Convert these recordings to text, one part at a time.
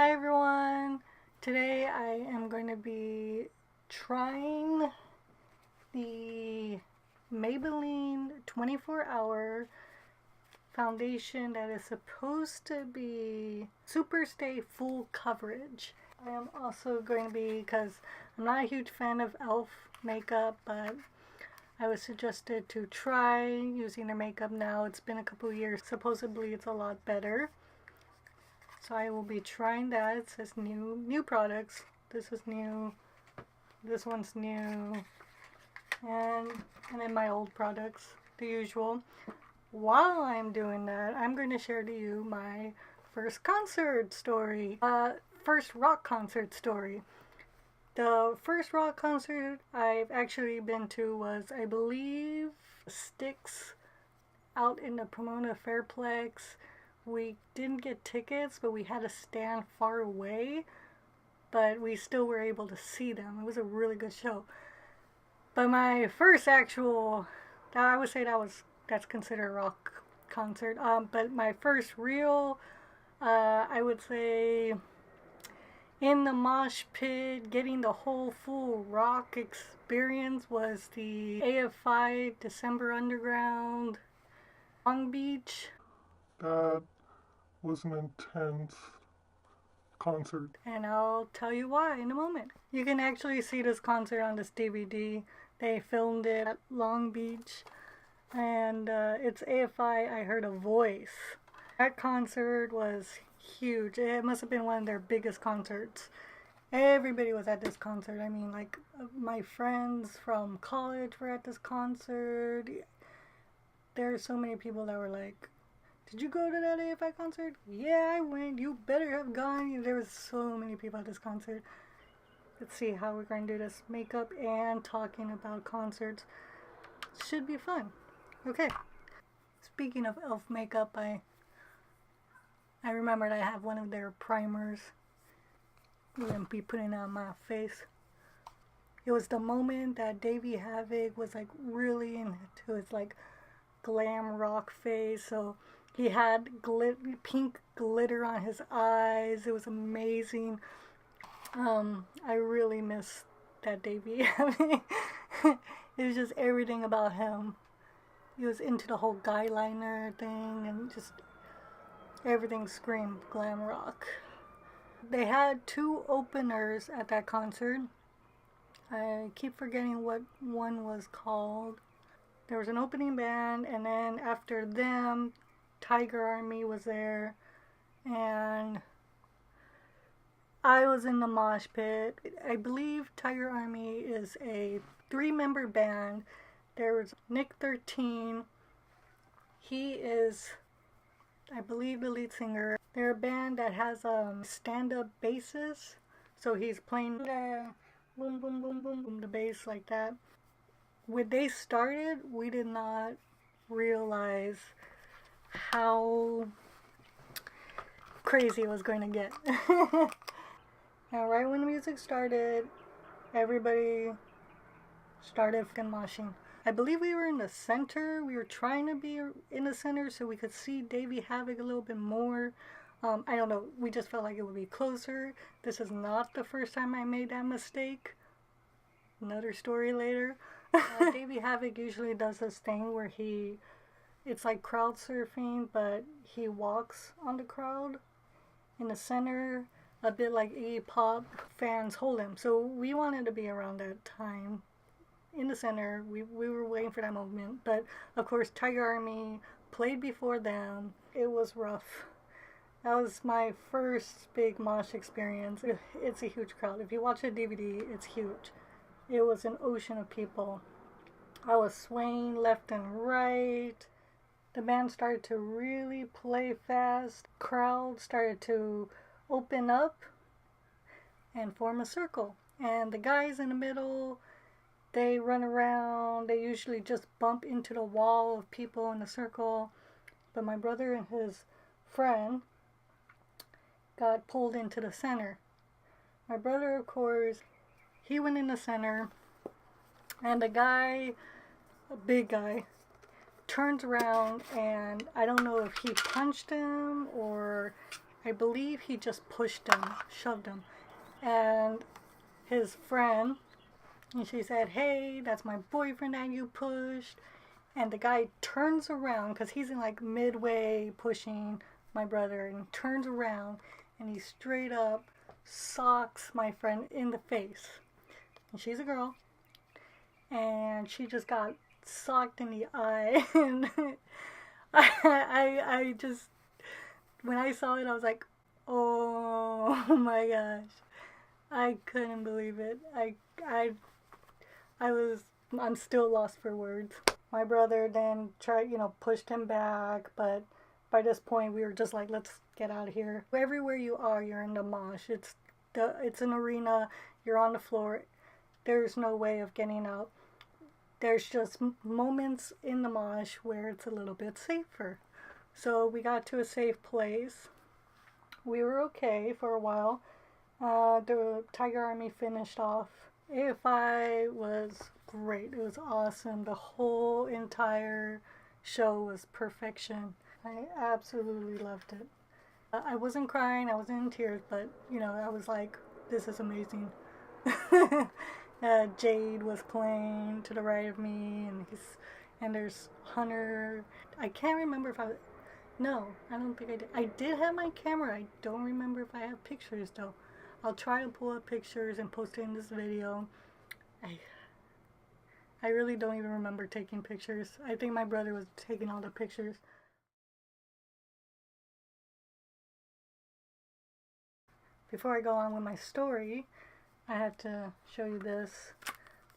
Hi everyone! Today I am going to be trying the Maybelline 24-hour foundation that is supposed to be Super Stay Full Coverage. I am also going to be, because I'm not a huge fan of e.l.f. makeup, but I was suggested to try using their makeup now. It's been a couple years. Supposedly it's a lot better. So I will be trying that. It says new products. This is new. This one's new. And then my old products, the usual. While I'm doing that, I'm going to share to you my first concert story. First rock concert story. The first rock concert I've actually been to was, I believe, Styx out in the Pomona Fairplex. We didn't get tickets, but we had to stand far away, but we still were able to see them. It was a really good show. But my first actual, I would say that's considered a rock concert. But my first real, I would say, in the mosh pit, getting the whole full rock experience was the AFI December Underground Long Beach. That was an intense concert. And I'll tell you why in a moment. You can actually see this concert on this DVD. They filmed it at Long Beach. And it's AFI I Heard a Voice. That concert was huge. It must have been one of their biggest concerts. Everybody was at this concert. I mean, like, my friends from college were at this concert. There are so many people that were like, "Did you go to that AFI concert?" "Yeah, I went." "You better have gone." There was so many people at this concert. Let's see how we're going to do this. Makeup and talking about concerts. Should be fun. Okay. Speaking of e.l.f. makeup, I remembered I have one of their primers. I'm going to be putting it on my face. It was the moment that Davey Havok was like really into his like glam rock phase. So he had pink glitter on his eyes. It was amazing. I really miss that Davey Havok. It was just everything about him. He was into the whole guy liner thing and just everything screamed glam rock. They had two openers at that concert. I keep forgetting what one was called. There was an opening band, and then after them, Tiger Army was there, and I was in the mosh pit. I believe Tiger Army is a 3-member band. There was Nick 13. He is, I believe, the lead singer. They're a band that has stand-up basses, so he's playing the boom boom boom boom boom the bass like that. When they started, we did not realize how crazy it was going to get. Now, right when the music started, everybody started fucking moshing. I believe we were in the center. We were trying to be in the center so we could see Davey Havok a little bit more. I don't know. We just felt like it would be closer. This is not the first time I made that mistake. Another story later. Davey Havok usually does this thing where it's like crowd surfing, but he walks on the crowd in the center, a bit like Iggy Pop. Fans hold him. So we wanted to be around that time in the center. We were waiting for that moment, but of course Tiger Army played before them. It was rough. That was my first big mosh experience. It's a huge crowd. If you watch the DVD, it's huge. It was an ocean of people. I was swaying left and right. The band started to really play fast. Crowd started to open up and form a circle. And the guys in the middle, they run around. They usually just bump into the wall of people in the circle. But my brother and his friend got pulled into the center. My brother, of course, he went in the center. And the guy, a big guy, turns around, and I don't know if he punched him or I believe he just pushed him, shoved him. And his friend, and she said, "Hey, that's my boyfriend that you pushed." And the guy turns around because he's in like midway pushing my brother, and turns around and he straight up socks my friend in the face. And she's a girl, and she just got socked in the eye. And I just, when I saw it, I was like, oh my gosh. I couldn't believe it. I was, I'm still lost for words. My brother then tried, pushed him back, but by this point we were just like, let's get out of here. Everywhere you are, you're in the mosh. It's an arena. You're on the floor. There's no way of getting out. There's just moments in the mosh where it's a little bit safer. So we got to a safe place. We were okay for a while. The Tiger Army finished off. AFI was great. It was awesome. The whole entire show was perfection. I absolutely loved it. I wasn't crying, I wasn't in tears, but I was like, this is amazing. Jade was playing to the right of me, and there's Hunter. I can't remember if no, I don't think I did. I did have my camera. I don't remember if I have pictures though. I'll try to pull up pictures and post it in this video. I really don't even remember taking pictures. I think my brother was taking all the pictures. Before I go on with my story, I have to show you this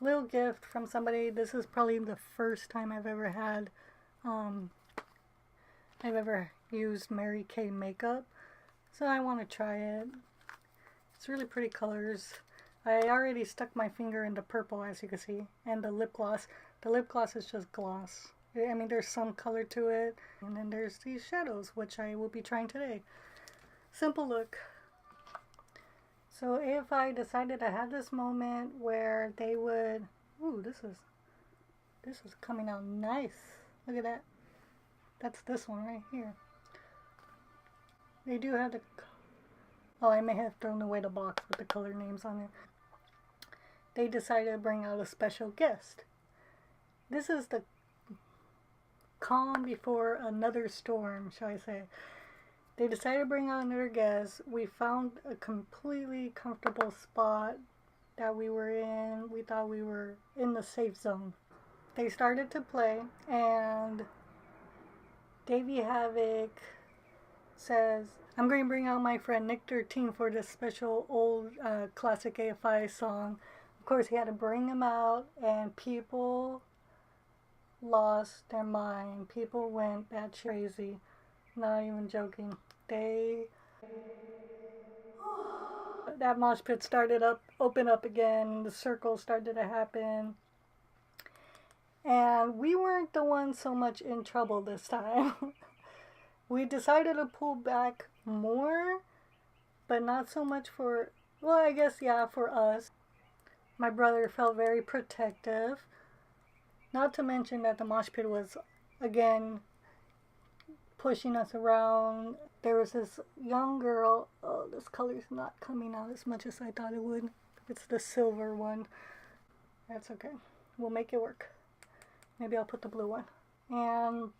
little gift from somebody. This is probably the first time I've ever used Mary Kay makeup, so I want to try it. It's really pretty colors. I already stuck my finger in the purple, as you can see, and the lip gloss. The lip gloss is just gloss. I mean, there's some color to it, and then there's these shadows, which I will be trying today. Simple look. So AFI decided to have this moment where they would, ooh, this is coming out nice. Look at that. That's this one right here. They do have the, oh, I may have thrown away the box with the color names on it. They decided to bring out a special guest. This is the calm before another storm, shall I say. They decided to bring out another guest. We found a completely comfortable spot that we were in. We thought we were in the safe zone. They started to play, and Davey Havoc says, "I'm going to bring out my friend Nick 13 for this special old classic AFI song." Of course, he had to bring him out, and people lost their mind. People went batshit crazy. Not even joking. That mosh pit started open up again. The circle started to happen. And we weren't the ones so much in trouble this time. We decided to pull back more, but not so much for, well, I guess, yeah, for us. My brother felt very protective. Not to mention that the mosh pit was, again, pushing us around. There was this young girl. Oh, this color's not coming out as much as I thought it would. It's the silver one. That's okay. We'll make it work. Maybe I'll put the blue one. And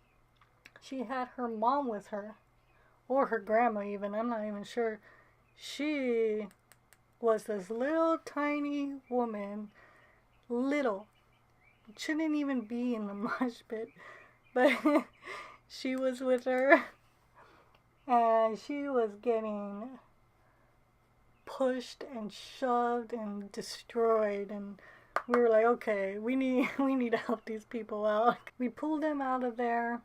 she had her mom with her. Or her grandma even. I'm not even sure. She was this little tiny woman. Little. Shouldn't even be in the mosh pit. But she was with her. And she was getting pushed and shoved and destroyed, and we were like, okay, we need to help these people out. We pulled them out of there.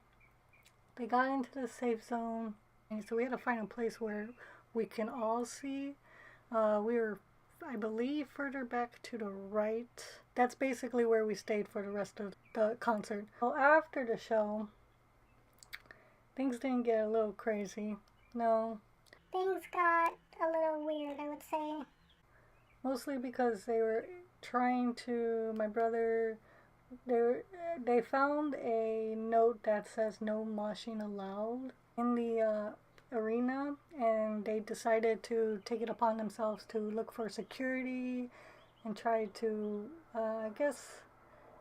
They got into the safe zone, and so we had to find a place where we can all see. We were, I believe, further back to the right. That's basically where we stayed for the rest of the concert. Well, after the show, things didn't get a little crazy. No. Things got a little weird, I would say. Mostly because they were trying to, my brother, they found a note that says no moshing allowed in the arena, and they decided to take it upon themselves to look for security and try to, I guess,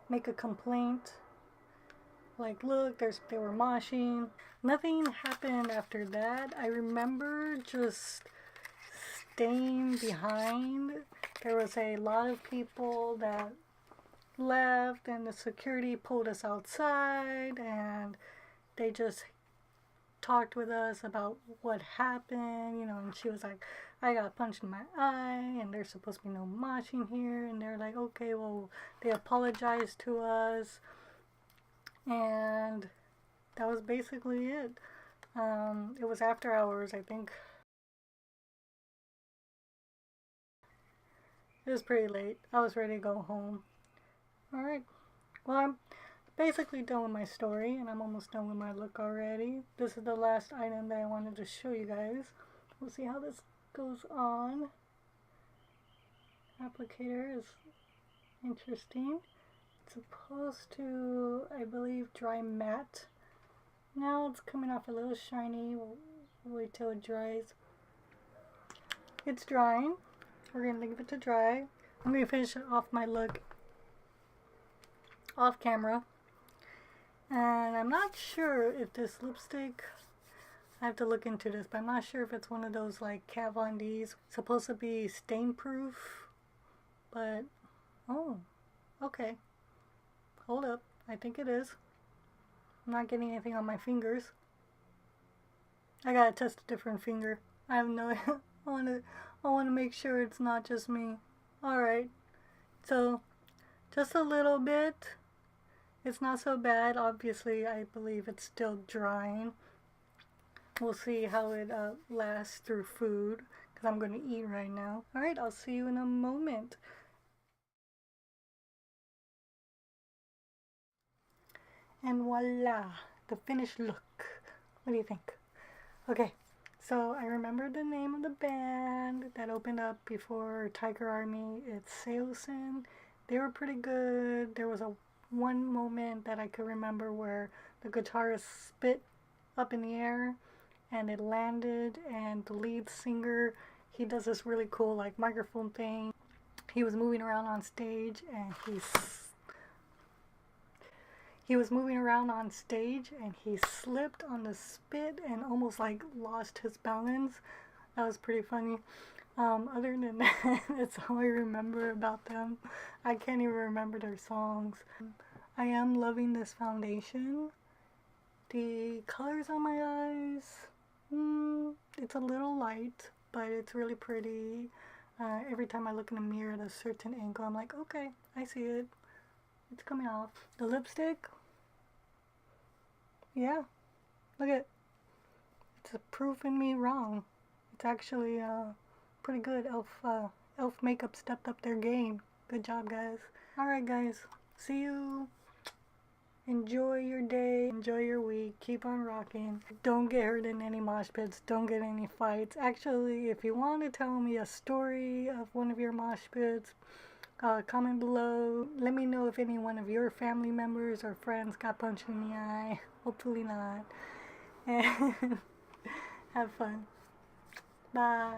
make a complaint. Like, look, they were moshing. Nothing happened after that. I remember just staying behind. There was a lot of people that left, and the security pulled us outside, and they just talked with us about what happened, and she was like, I got punched in my eye, and there's supposed to be no moshing here, and they're like, okay, well, they apologized to us, and that was basically it. It was after hours, I think. It was pretty late. I was ready to go home. Alright, well, I'm basically done with my story, and I'm almost done with my look already. This is the last item that I wanted to show you guys. We'll see how this goes on. Applicator is interesting. It's supposed to, I believe, dry matte. Now it's coming off a little shiny. We'll wait till it dries. It's drying. We're going to leave it to dry. I'm going to finish off my look off camera. And I'm not sure if this lipstick, I have to look into this, but I'm not sure if it's one of those like Kat Von D's. It's supposed to be stain proof, but, oh, okay. Hold up, I think it is. I'm not getting anything on my fingers. I gotta test a different finger. I have no, I want to make sure it's not just me. Alright, so just a little bit. It's not so bad. Obviously, I believe it's still drying. We'll see how it lasts through food, because I'm going to eat right now. Alright, I'll see you in a moment. And voila, the finished look. What do you think? Okay, so I remember the name of the band that opened up before Tiger Army. It's Seosin. They were pretty good. There was one moment that I could remember where the guitarist spit up in the air and it landed, and the lead singer, he does this really cool like microphone thing. He was moving around on stage, and he slipped on the spit and almost like lost his balance. That was pretty funny. Other than that, that's all I remember about them. I can't even remember their songs. I am loving this foundation. The colors on my eyes, it's a little light, but it's really pretty. Every time I look in the mirror at a certain angle, I'm like, okay, I see it. It's coming off. The lipstick, yeah, look at it. It's proving me wrong. It's actually pretty good. Elf makeup stepped up their game. Good job, guys. Alright, guys. See you. Enjoy your day. Enjoy your week. Keep on rocking. Don't get hurt in any mosh pits. Don't get any fights. Actually, if you want to tell me a story of one of your mosh pits, comment below. Let me know if any one of your family members or friends got punched in the eye. Hopefully not. And have fun. Bye.